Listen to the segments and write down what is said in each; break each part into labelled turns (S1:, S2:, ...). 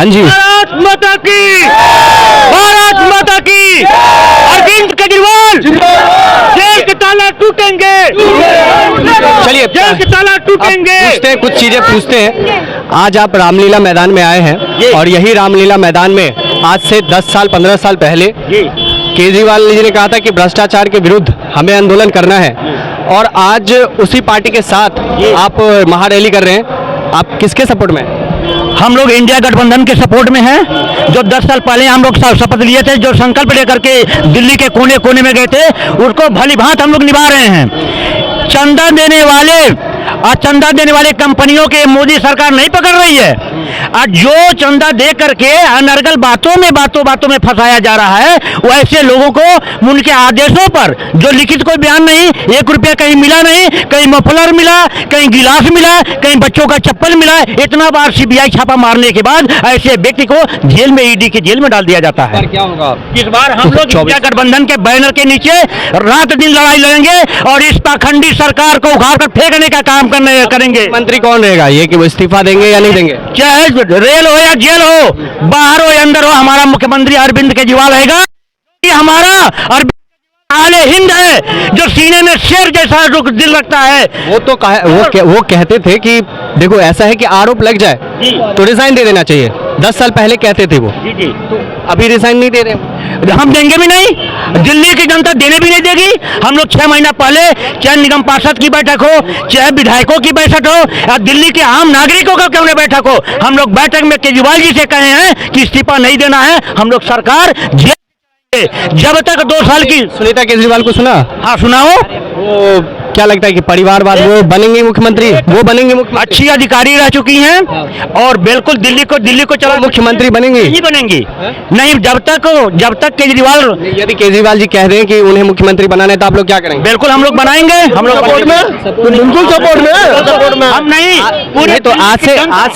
S1: हाँ जी,
S2: भारत माता की, भारत माता की। अरविंद केजरीवाल, जेल के ताला टूटेंगे,
S1: चलिए
S2: जेल के ताला टूटेंगे।
S1: पूछते हैं, कुछ चीजें पूछते हैं। आज आप रामलीला मैदान में आए हैं और यही रामलीला मैदान में आज से 10 साल 15 साल पहले केजरीवाल जी ने कहा था कि भ्रष्टाचार के विरुद्ध हमें आंदोलन करना है, और आज उसी पार्टी के साथ आप महारैली कर रहे हैं। आप किसके सपोर्ट में हैं?
S2: हम लोग इंडिया गठबंधन के सपोर्ट में हैं। जो 10 साल पहले हम लोग शपथ लिए थे, जो संकल्प लेकर के दिल्ली के कोने कोने में गए थे, उसको भली भांति हम लोग निभा रहे हैं। चंदा देने वाले और चंदा देने वाले कंपनियों के मोदी सरकार नहीं पकड़ रही है, और जो चंदा दे करके अनर्गल बातों में फंसाया जा रहा है, वैसे लोगों को उनके आदेशों पर जो लिखित कोई बयान नहीं, 1 रुपया कहीं मिला नहीं, कहीं मफलर मिला, कहीं गिलास मिला, कहीं बच्चों का चप्पल मिला, इतना बार सीबीआई छापा मारने के बाद ऐसे व्यक्ति को जेल में, ईडी के जेल में डाल दिया जाता है।
S1: क्या होगा
S2: इस बार हम लोग इंडिया गठबंधन के बैनर के नीचे रात दिन लड़ाई लड़ेंगे और इस पाखंडी सरकार को उखाड़ कर फेंकने का काम करेंगे।
S1: मंत्री कौन रहेगा, ये कि वो इस्तीफा देंगे या नहीं देंगे?
S2: चाहे रेल हो या जेल हो, बाहर हो या अंदर हो, हमारा मुख्यमंत्री अरविंद केजरीवाल रहेगा। ये हमारा अरविंद आले हिंद है, जो सीने में शेर जैसा दिल रखता है।
S1: वो तो वो कहते थे कि देखो ऐसा है कि आरोप लग जाए तो रिजाइन दे देना चाहिए। 10 साल पहले कहते थे वो।
S2: जी।
S1: तो अभी रिजाइन नहीं दे रहे।
S2: हम देंगे भी नहीं, दिल्ली की जनता देने भी नहीं देगी। हम लोग 6 महीना पहले चाहे निगम पार्षद की बैठक हो, चाहे विधायकों की बैठक हो, या दिल्ली के आम नागरिकों का क्यों नहीं बैठक हो, हम लोग बैठक में केजरीवाल जी से कहे हैं कि इस्तीफा नहीं देना है। हम लोग सरकार जब तक 2 साल की।
S1: सुनीता केजरीवाल को सुना?
S2: हाँ सुनाओ।
S1: वो क्या लगता है कि परिवारवाद वो बनेंगे मुख्यमंत्री? वो बनेंगे मुख्यमंत्री?
S2: अच्छी अधिकारी रह चुकी हैं और बिल्कुल दिल्ली को चला
S1: मुख्यमंत्री बनेंगे?
S2: नहीं बनेंगी, नहीं जब तक केजरीवाल।
S1: यदि केजरीवाल जी कह रहे हैं कि उन्हें मुख्यमंत्री बनाना है तो आप लोग क्या करेंगे?
S2: बिल्कुल हम लोग बनाएंगे, हम लोग
S1: सपोर्ट में, बिल्कुल सपोर्ट में।
S2: हम नहीं पूरे।
S1: तो आज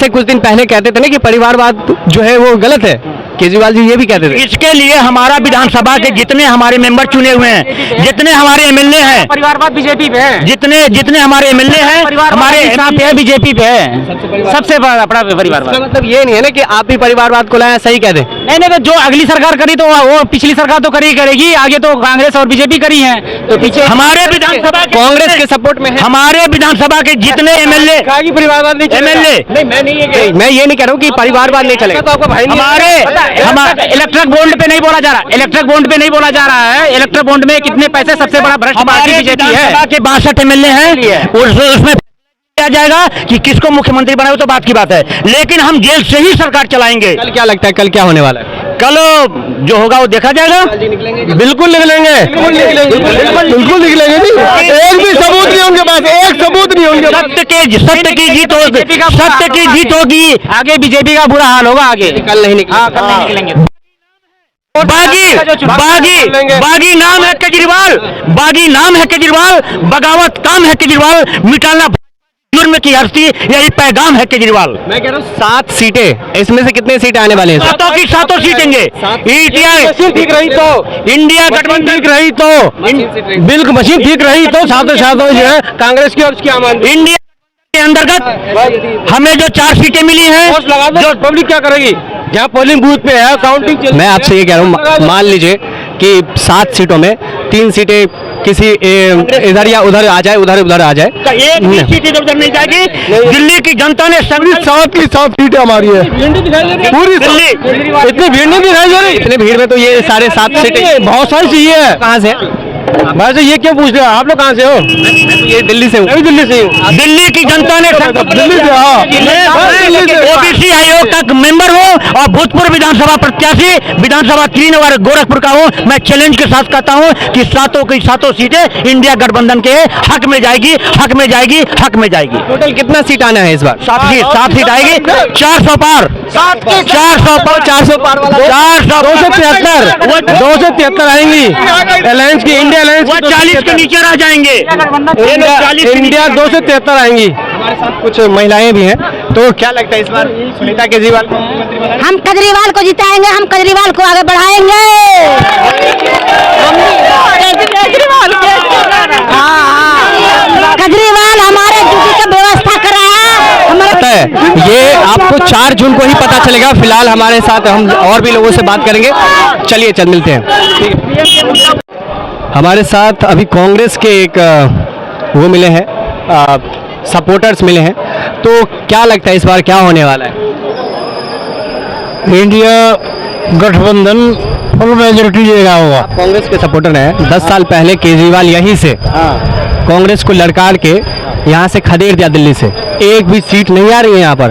S1: से कुछ दिन पहले कहते थे ना कि परिवारवाद जो है वो गलत है, केजरीवाल जी ये भी कहते थे।
S2: इसके लिए हमारा विधानसभा के जितने हमारे मेंबर चुने हुए हैं, जितने हमारे एमएलए हैं,
S3: परिवारवाद बीजेपी पे है।
S2: जितने हमारे एमएलए हैं, हमारे
S3: पे बीजेपी पे है, सबसे बड़ा परिवारवाद।
S1: मतलब ये नहीं है ना कि आप भी परिवारवाद को लाया, सही कह दें?
S3: नहीं, तो जो अगली सरकार करी तो वो पिछली सरकार तो करेगी, आगे तो कांग्रेस और बीजेपी करी है, तो पीछे
S2: हमारे विधानसभा
S1: कांग्रेस के सपोर्ट में है।
S2: हमारे विधानसभा के जितने एमएलए
S1: परिवारवाद नहीं
S2: एमएलए,
S1: मैं ये नहीं कह रहा हूँ कि परिवारवाद नहीं चलेगा।
S2: हमारे
S3: इलेक्ट्रिक बॉन्ड पे नहीं बोला जा रहा, इलेक्ट्रिक बॉन्ड पे नहीं बोला जा रहा है। इलेक्ट्रिक बॉन्ड में कितने पैसे, सबसे बड़ा भ्रष्ट पार्टी बीजेपी है।
S2: के 62 एमएलए हैं, उसमें किया जाएगा कि किसको मुख्यमंत्री बनाए तो बात की बात है, लेकिन हम जेल से ही सरकार चलाएंगे।
S1: कल क्या लगता है, कल क्या होने वाला है?
S2: कल जो होगा वो देखा जाएगा।
S1: बिल्कुल निकलेंगे, बिल्कुल निकलेंगे। एक भी सबूत नहीं उनके पास, एक सबूत नहीं उनके पास।
S2: सत्य की जीत होगी।
S3: आगे बीजेपी का बुरा हाल होगा। आगे
S1: कल नहीं निकलेंगे।
S2: बागी नाम है केजरीवाल, बागी नाम है केजरीवाल, बगावत काम है केजरीवाल, मिटाना जुर्म की हस्ती, यही पैगाम है केजरीवाल।
S1: मैं कह रहा हूँ 7 सीटें, इसमें से कितने सीटें आने वाले हैं?
S2: 7 की 7 सीटेंगे।
S1: ठीक रही तो
S2: इंडिया गठबंधन
S1: ठीक रही तो, बिल्कुल मशीन ठीक रही तो 7 जो है कांग्रेस की और उसकी आम आदमी।
S2: इंडिया के अंतर्गत हमें जो 4 सीटें मिली हैं,
S1: जो पब्लिक क्या करेगी जहाँ पोलिंग बूथ पे है, काउंटिंग। मैं आपसे ये कह रहा हूँ, मान लीजिए कि 7 सीटों में 3 सीटें किसी इधर या उधर आ जाए, उधर आ जाए,
S2: एक भी सीट इधर उधर नहीं जाएगी। दिल्ली की जनता ने
S1: 7 की 7 सीटें हमारी है। पूरी दिल्ली इतनी भीड़ नहीं दिखाई दे रही। इतनी भीड़ में तो ये सारे 7 सीटें बहुत सारी चाहिए है। कहाँ से? वैसे ये क्यों पूछ रहे हो? आप लोग कहाँ से हो? मैं तो ये दिल्ली से हूँ। मैं भी दिल्ली से हूँ।
S2: दिल्ली की जनता ने
S1: दिल्ली से, हाँ,
S2: ओबीसी आयोग का मेंबर हूँ और भूतपूर्व विधानसभा प्रत्याशी, विधानसभा 3 बार गोरखपुर का हूँ। मैं चैलेंज के साथ कहता हूँ कि 7 की 7 सीटें इंडिया गठबंधन के हक में जाएगी, हक में जाएगी, हक में जाएगी।
S1: टोटल कितना सीट आना है इस बार?
S2: 7 सीट आएगी। 400 पार, 400 पार,
S1: 273 आएंगी। अलायंस की, इंडिया अलायंस
S2: 40 के नीचे रह जाएंगे।
S1: इंडिया 273 आएंगी। हमारे साथ कुछ महिलाएं भी हैं, तो क्या लगता है इस बार सुनीता केजरीवाल को?
S4: हम केजरीवाल को जिताएंगे, हम केजरीवाल को आगे बढ़ाएंगे। केजरीवाल हमारे ड्यूटी का व्यवस्था कराया, हमारे
S1: रहता है ये आपको 4 जून को ही पता चलेगा। फिलहाल हमारे साथ हम और भी लोगों से बात करेंगे, चलिए चल मिलते हैं। हमारे साथ अभी कांग्रेस के एक वो मिले हैं, सपोर्टर्स मिले हैं, तो क्या लगता है इस बार क्या होने वाला है?
S2: इंडिया गठबंधन फुल मेजोरिटी लेगा होगा।
S1: कांग्रेस के सपोर्टर हैं। 10 साल पहले केजरीवाल यहीं से कांग्रेस को लड़कार के यहाँ से खदेड़ दिया दिल्ली से, एक भी सीट नहीं आ रही है यहाँ पर।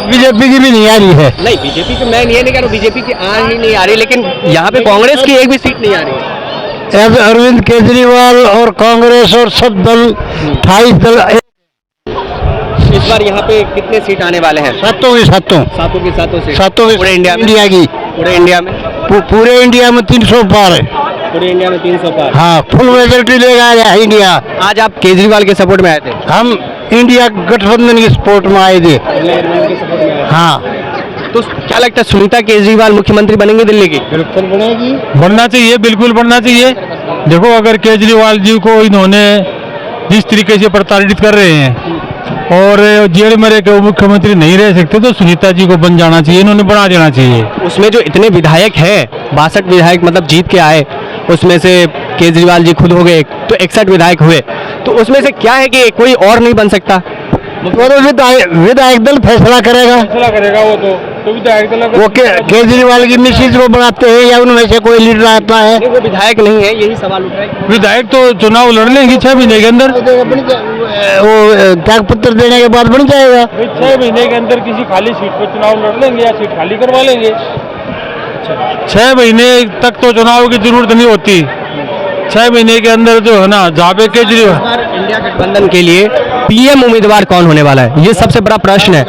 S2: बीजेपी की भी नहीं आ रही है।
S1: नहीं, बीजेपी की मैं ये नहीं कह रहा हूँ बीजेपी की आ ही नहीं आ रही, लेकिन यहाँ पे कांग्रेस की एक भी सीट नहीं आ रही है।
S2: अब अरविंद केजरीवाल और कांग्रेस और सब दल 28 दल
S1: इस बार यहाँ पे कितने सीट आने वाले हैं?
S2: सातों की सातों
S1: सीट पूरे इंडिया में? पूरे इंडिया में
S2: पूरे इंडिया में 300 पार है।
S1: पूरे इंडिया में 300 पार।
S2: हाँ, फुल मेजोरिटी लेगा इंडिया।
S1: आज आप केजरीवाल के सपोर्ट में आए थे?
S2: हम इंडिया गठबंधन की सपोर्ट में आए थे। हाँ,
S1: तो क्या लगता है सुनीता केजरीवाल मुख्यमंत्री बनेंगे दिल्ली की?
S2: बिल्कुल बनेगी।
S5: बनना चाहिए, बिल्कुल बनना चाहिए। देखो, अगर केजरीवाल जी को इन्होंने जिस तरीके से प्रताड़ित कर रहे हैं और जेल में रह के वो मुख्यमंत्री नहीं रह सकते, तो सुनीता जी को बन जाना चाहिए, इन्होंने बना देना चाहिए।
S1: उसमें जो इतने विधायक हैं, 62 विधायक मतलब जीत के आए, उसमें से केजरीवाल जी खुद हो गए तो 61 विधायक हुए, तो उसमें से क्या है कि कोई और नहीं बन सकता?
S2: विधायक दल फैसला करेगा
S5: वो तो विधायक दल
S2: वो केजरीवाल की मिसेज को बनाते हैं या उनमें से कोई लीडर आता है?
S1: वो विधायक नहीं है, यही सवाल उठ रहा है।
S5: विधायक तो चुनाव लड़ लेंगे 6 महीने के अंदर।
S2: वो त्याग पत्र देने के बाद बन जाएगा।
S5: 6 महीने के अंदर किसी खाली सीट पर चुनाव लड़ लेंगे या सीट खाली करवा लेंगे। 6 महीने तक तो चुनाव की जरूरत नहीं होती। 6 महीने के अंदर जो है ना, जहाँ पे केजरीवाल
S1: इंडिया गठबंधन के लिए पीएम उम्मीदवार कौन होने वाला है, ये सबसे बड़ा प्रश्न है।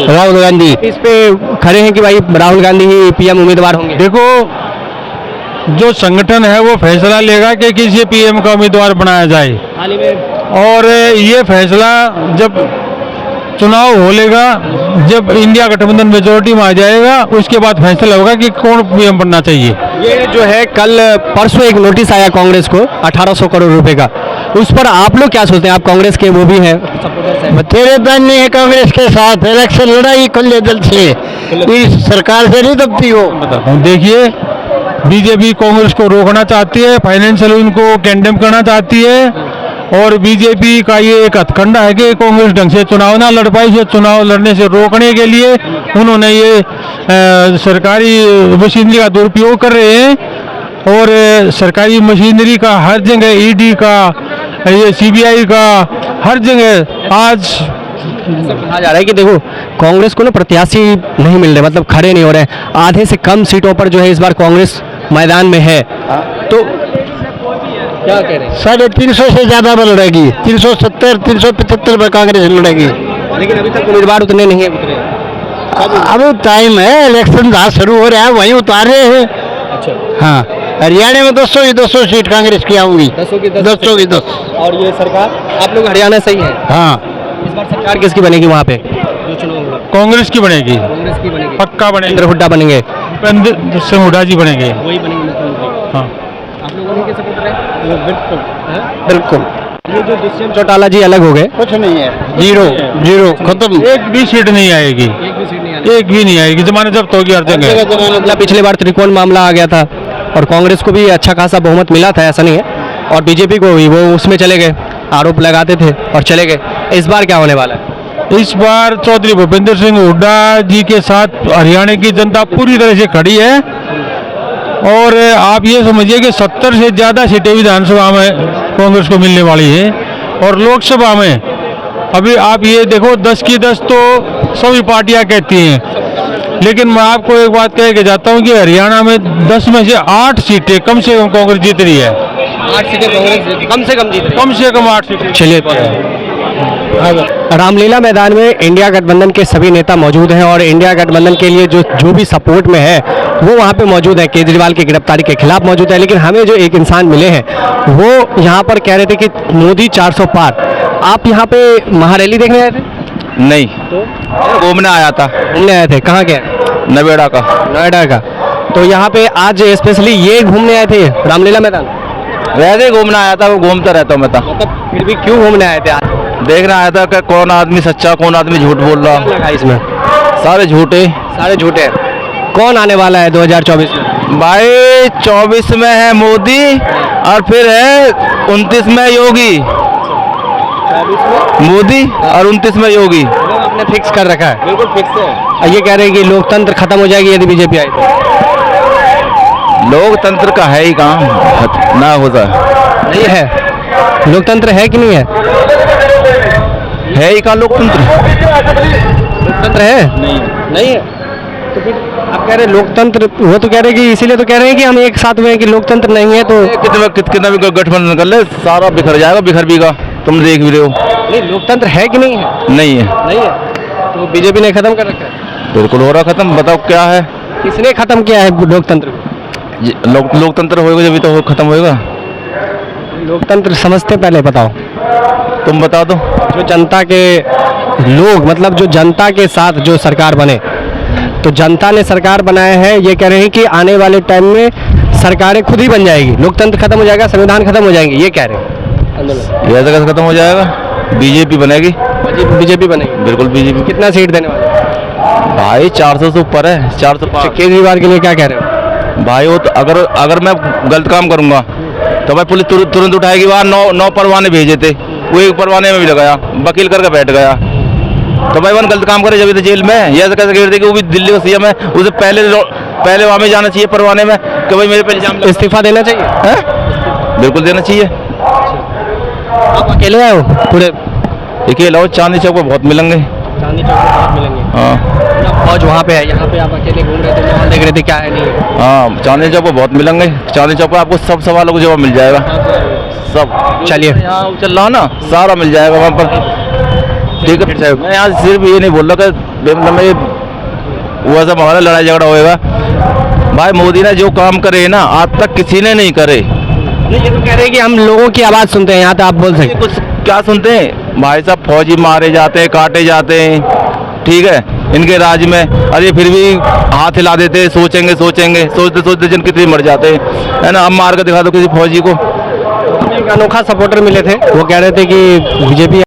S2: राहुल गांधी
S1: इस पे खड़े हैं कि भाई राहुल गांधी ही पीएम उम्मीदवार होंगे।
S5: देखो, जो संगठन है वो फैसला लेगा कि किसी पीएम का उम्मीदवार बनाया जाए, और ये फैसला जब चुनाव हो लेगा, जब इंडिया गठबंधन मेजोरिटी में आ जाएगा, उसके बाद फैसला होगा कि कौन पीएम बनना चाहिए।
S1: ये जो है कल परसों एक नोटिस आया कांग्रेस को 1800 करोड़ रुपए का, उस पर आप लोग क्या सोचते हैं? आप कांग्रेस के वो भी हैं
S2: तेरे दान नहीं है कांग्रेस के साथ, इलेक्शन लड़ाई खुले दिल से, इस सरकार से नहीं दबती वो।
S5: देखिए, बीजेपी कांग्रेस को रोकना चाहती है, फाइनेंशियल इनको कंडेम करना चाहती है, और बीजेपी का ये एक हथकंडा है कि कांग्रेस ढंग से चुनाव ना लड़ पाई, से चुनाव लड़ने से रोकने के लिए उन्होंने ये सरकारी मशीनरी का दुरुपयोग कर रहे हैं, और सरकारी मशीनरी का हर जगह, ईडी का, ये सीबीआई का, हर जगह आज
S1: कहा जा रहा है कि देखो कांग्रेस को ना प्रत्याशी नहीं मिल रहे, मतलब खड़े नहीं हो रहे हैं। आधे से कम सीटों पर जो है इस बार कांग्रेस मैदान में है, तो क्या कह रहे हैं?
S2: 350 से ज्यादा में लड़ेगी, 370 375 में कांग्रेस लड़ेगी,
S1: लेकिन अभी तक उम्मीदवार उतने नहीं उतरे।
S2: अभी टाइम है, इलेक्शन जहाँ शुरू हो रहा है वहीं उतार रहे हैं।
S1: अच्छा,
S2: हाँ, हरियाणा में 200 सीट कांग्रेस की आऊंगी,
S1: 10 की
S2: 10।
S1: और ये सरकार, आप लोग हरियाणा से ही है?
S2: हाँ,
S1: इस बार सरकार किसकी बनेगी वहाँ पे जो चुनाव होगा?
S5: कांग्रेस की बनेगी,
S1: कांग्रेस की बनेगी,
S5: पक्का बनेगी।
S1: इंद्र हुड्डा बनेंगे,
S5: भूपेंद्र सिंह हुड्डा जी बनेंगे,
S1: वही बनेंगे मुख्यमंत्री।
S5: हाँ,
S1: आप लोग उन्हीं के सपोर्टर हैं?
S2: बिल्कुल।
S1: ये जो दुष्यंत चौटाला जी अलग हो गए,
S2: कुछ नहीं है, जीरो खत्म।
S5: एक भी सीट नहीं आएगी,
S1: एक भी सीट नहीं आ
S5: एक भी नहीं आएगी। जमाने जब्त होगी हर जगह।
S1: मतलब पिछले बार त्रिकोण मामला आ गया था और कांग्रेस को भी अच्छा खासा बहुमत मिला था, ऐसा नहीं है, और बीजेपी को भी वो उसमें चले गए, आरोप लगाते थे और चले गए। इस बार क्या होने वाला है?
S5: इस बार चौधरी भूपेंद्र सिंह हुड्डा जी के साथ हरियाणा की जनता पूरी तरह से खड़ी है, और आप ये समझिए कि 70 से ज़्यादा सीटें विधानसभा में कांग्रेस को मिलने वाली है, और लोकसभा में अभी आप ये देखो 10 की 10 तो सभी पार्टियां कहती हैं, लेकिन मैं आपको एक बात कह के जाता हूं कि हरियाणा में 10 में से 8 सीटें कम से कम कांग्रेस जीत रही है।
S1: 8 सीटें कांग्रेस कम से कम जीत रही है।
S5: कम से कम 8 सीटें।
S1: चलिए, रामलीला मैदान में इंडिया गठबंधन के सभी नेता मौजूद हैं, और इंडिया गठबंधन के लिए जो भी सपोर्ट में है वो वहाँ पे मौजूद है, केजरीवाल की गिरफ्तारी के खिलाफ मौजूद है। लेकिन हमें जो एक इंसान मिले हैं वो यहाँ पर कह रहे थे कि मोदी 400 पार। आप यहाँ पे महारैली देखने आए थे?
S6: नहीं,
S1: तो
S6: घूमने आया था।
S1: घूमने आए थे? कहाँ के?
S6: नवेड़ा का।
S1: नोएडा का। तो यहाँ पे आज स्पेशली ये घूमने आए थे रामलीला मैदान?
S6: वैसे ही घूमने आया था, वो घूमता रहता हूँ मैं तो।
S1: मतलब फिर भी क्यों घूमने आए थे आज?
S6: देखना आया था कि कौन आदमी सच्चा कौन आदमी झूठ बोल रहा।
S1: लगा इसमें
S6: सारे झूठे।
S1: सारे झूठे हैं। कौन आने वाला है 2024 में?
S6: भाई 24 में है मोदी और फिर है 29 में योगी। मोदी और 29 में योगी।
S1: आपने फिक्स कर रखा है? बिल्कुल फिक्स है। ये कह रहे हैं कि लोकतंत्र खत्म हो जाएगी यदि बीजेपी आई तो।
S6: लोकतंत्र का है ही काम ना होता।
S1: नहीं है, लोकतंत्र है कि नहीं है?
S6: है ही का लोकतंत्र।
S1: लोकतंत्र है? नहीं है। तो फिर आप कह रहे हैं लोकतंत्र, वो तो कह रहे हैं कि इसीलिए तो कह रहे हैं कि हम एक साथ हुए हैं कि लोकतंत्र नहीं है तो
S6: कितना भी गठबंधन कर ले सारा बिखर जाएगा, बिखर भी का। तुम देख भी रहे हो।
S1: नहीं, लोकतंत्र है कि नहीं है?
S6: नहीं है।
S1: नहीं है तो बीजेपी ने खत्म कर रखा है।
S6: बिल्कुल हो रहा खत्म। बताओ क्या है?
S1: किसने खत्म किया है लोकतंत्र?
S6: लोकतंत्र होएगा जब तो खत्म होएगा।
S1: लोकतंत्र समझते पहले बताओ।
S6: तुम बता दो।
S1: जो जनता के लोग, मतलब जो जनता के साथ जो सरकार बने, तो जनता ने सरकार बनाया है। ये कह रहे हैं कि आने वाले टाइम में सरकारें खुद ही बन जाएगी, लोकतंत्र खत्म हो जाएगा, संविधान खत्म हो जाएंगे, ये कह रहे हैं।
S6: ये कैसे खत्म हो जाएगा? बीजेपी बनेगी।
S1: बीजेपी बनेगी।
S6: बिल्कुल बीजेपी।
S1: कितना सीट देने वाले?
S6: भाई 400 से ऊपर है। 405।
S1: केजरीवाल के लिए क्या कह रहे हो?
S6: भाई वो तो अगर मैं गलत काम करूंगा तो भाई पुलिस तुरंत उठाएगी। वहाँ 9 परवाने भेजे थे, वो एक परवाने में भी लगाया, वकील करके बैठ गया। तो भाई वन गलत काम करे जब तो जेल में। ये कैसे कह रहे थे कि वो भी दिल्ली का सीएम है, उसे पहले वहाँ में जाना चाहिए परवाने में कि भाई मेरे पे इल्जाम।
S1: इस्तीफा देना चाहिए
S6: है? बिल्कुल देना चाहिए।
S1: आप अकेले आए हो पूरे?
S6: अकेले आओ, चांदनी चौक पे बहुत मिलेंगे।
S1: चांदनी चौक पे बहुत मिलेंगे।
S6: हाँ
S1: फौज वहाँ पे है, यहाँ पे आप अकेले घूम रहे थे, माहौल देख रहे थे, क्या है नहीं है?
S6: हाँ, चांदनी चौक पे बहुत मिलेंगे। चांदनी चौक पे आपको सब सवालों का जवाब मिल जाएगा। सब
S1: चलिए।
S6: यहाँ चल रहा ना सारा मिल जाएगा वहाँ पर। ठीक है। मैं यहाँ सिर्फ ये नहीं बोल रहा कि वो सब हमारा लड़ाई झगड़ा होएगा। भाई मोदी ने जो काम करे ना आज तक किसी ने नहीं करे।
S1: नहीं, ये तो कह रहे हैं कि हम लोगों की आवाज़ सुनते हैं, यहाँ तो आप बोल सकते हैं।
S6: कुछ क्या सुनते हैं भाई साहब? फौजी मारे जाते हैं, काटे जाते हैं, ठीक है, इनके राज में। अरे फिर भी हाथ हिला देते, सोचेंगे सोचते सोचते जन कितने मर जाते हैं, है ना। अब मार कर दिखा दो किसी फौजी को।
S1: एक अनोखा सपोर्टर मिले थे, वो कह रहे थे कि बीजेपी